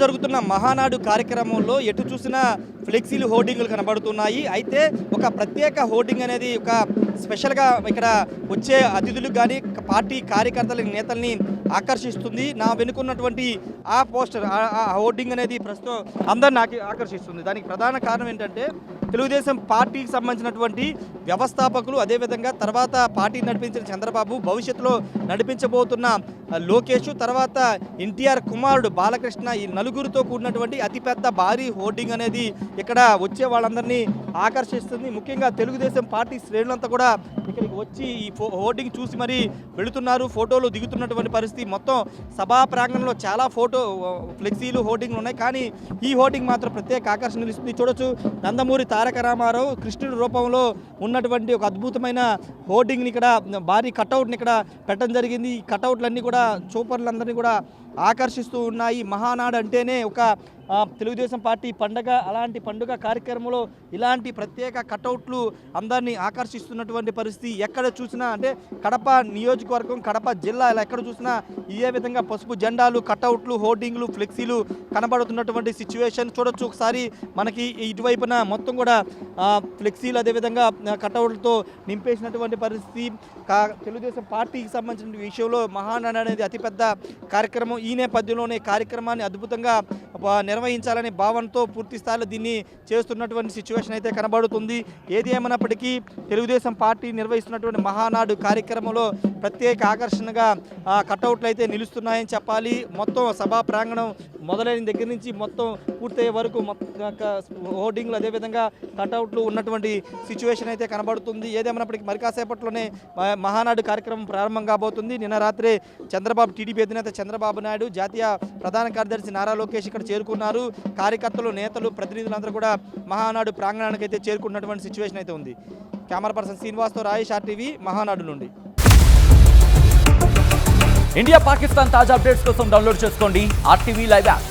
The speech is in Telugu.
జరుగుతున్న మహానాడు కార్యక్రమంలో ఎటు చూసినా ఫ్లెక్సీలు హోర్డింగ్లు కనబడుతున్నాయి. అయితే ఒక ప్రత్యేక హోర్డింగ్ అనేది ఒక స్పెషల్గా ఇక్కడ వచ్చే అతిథులకు కానీ పార్టీ కార్యకర్తల నేతల్ని ఆకర్షిస్తుంది. నా వెనుకున్నటువంటి ఆ పోస్టర్ ఆ హోర్డింగ్ అనేది ప్రస్తుతం అందరిని ఆకర్షిస్తుంది. దానికి ప్రధాన కారణం ఏంటంటే తెలుగుదేశం పార్టీకి సంబంధించినటువంటి వ్యవస్థాపకులు, అదేవిధంగా తర్వాత పార్టీ నడిపించిన చంద్రబాబు, భవిష్యత్తులో నడిపించబోతున్న లోకేష్, తర్వాత ఎన్టీఆర్ కుమారుడు బాలకృష్ణ, ఈ నలుగురితో కూడినటువంటి అతిపెద్ద భారీ హోర్డింగ్ అనేది ఇక్కడ వచ్చే వాళ్ళందరినీ ఆకర్షిస్తుంది. ముఖ్యంగా తెలుగుదేశం పార్టీ శ్రేణులంతా కూడా ఇక్కడికి వచ్చి ఈ హోర్డింగ్ చూసి మరీ వెళుతున్నారు, ఫోటోలు దిగుతున్నటువంటి పరిస్థితి. మొత్తం సభా ప్రాంగణంలో చాలా ఫ్లెక్సీలు హోర్డింగ్లు ఉన్నాయి. కానీ ఈ హోర్డింగ్ మాత్రం ప్రత్యేక ఆకర్షణ నిలుస్తుంది. చూడొచ్చు, నందమూరి తారక రామారావు కృష్ణుడి రూపంలో ఉన్నటువంటి ఒక అద్భుతమైన హోర్డింగ్ని ఇక్కడ భారీ కటౌట్ని ఇక్కడ పెట్టడం జరిగింది. ఈ కటౌట్లన్నీ కూడా చూపర్లందరినీ కూడా ఆకర్షిస్తూ ఉన్నాయి. మహానాడు అంటేనే ఒక తెలుగుదేశం పార్టీ పండగ. అలాంటి పండుగ కార్యక్రమంలో ఇలాంటి ప్రత్యేక కటౌట్లు అందరినీ ఆకర్షిస్తున్నటువంటి పరిస్థితి. ఎక్కడ చూసినా అంటే కడప నియోజకవర్గం, కడప జిల్లా, ఇలా ఎక్కడ చూసినా ఇదే విధంగా పసుపు జెండాలు, కటౌట్లు, హోర్డింగ్లు, ఫ్లెక్సీలు కనబడుతున్నటువంటి సిచ్యువేషన్ చూడొచ్చు. ఒకసారి మనకి ఇటువైపున మొత్తం కూడా ఫ్లెక్సీలు, అదేవిధంగా కటౌట్లతో నింపేసినటువంటి పరిస్థితి. తెలుగుదేశం పార్టీకి సంబంధించిన విషయంలో మహానాడు అనేది అతిపెద్ద కార్యక్రమం. ఈ నేపథ్యంలోనే కార్యక్రమాన్ని అద్భుతంగా నిర్వహించాలనే భావనతో పూర్తి స్థాయిలో దీన్ని చేస్తున్నటువంటి సిచ్యువేషన్ అయితే కనబడుతుంది. ఏది ఏమైనప్పటికీ తెలుగుదేశం పార్టీ నిర్వహిస్తున్నటువంటి మహానాడు కార్యక్రమంలో ప్రత్యేక ఆకర్షణగా కటౌట్లు అయితే నిలుస్తున్నాయని చెప్పాలి. మొత్తం సభా ప్రాంగణం మొదలైన దగ్గర నుంచి మొత్తం పూర్తయ్యే వరకు హోర్డింగ్లు, అదేవిధంగా కటౌట్లు ఉన్నటువంటి సిచ్యువేషన్ అయితే కనబడుతుంది. ఏదేమైనప్పటికీ మరి కాసేపట్లోనే మహానాడు కార్యక్రమం ప్రారంభం కాబోతుంది. నిన్న రాత్రే టీడీపీ అధినేత చంద్రబాబు నాయుడు, జాతీయ ప్రధాన కార్యదర్శి నారా లోకేష్ ఇక్కడ చేరుకున్నారు. కార్యకర్తలు, నేతలు, ప్రతినిధులందరూ కూడా మహానాడు ప్రాంగణానికి అయితే చేరుకున్నటువంటి సిచ్యువేషన్ అయితే ఉంది. Camera person శ్రీనివాస్తో Rayesh, RTV, Mahanadu నుండి. ఇండియా పాకిస్తాన్ తాజా అప్డేట్స్ కోసం డౌన్లోడ్ చేసుకోండి RTV లైవ్ యాప్.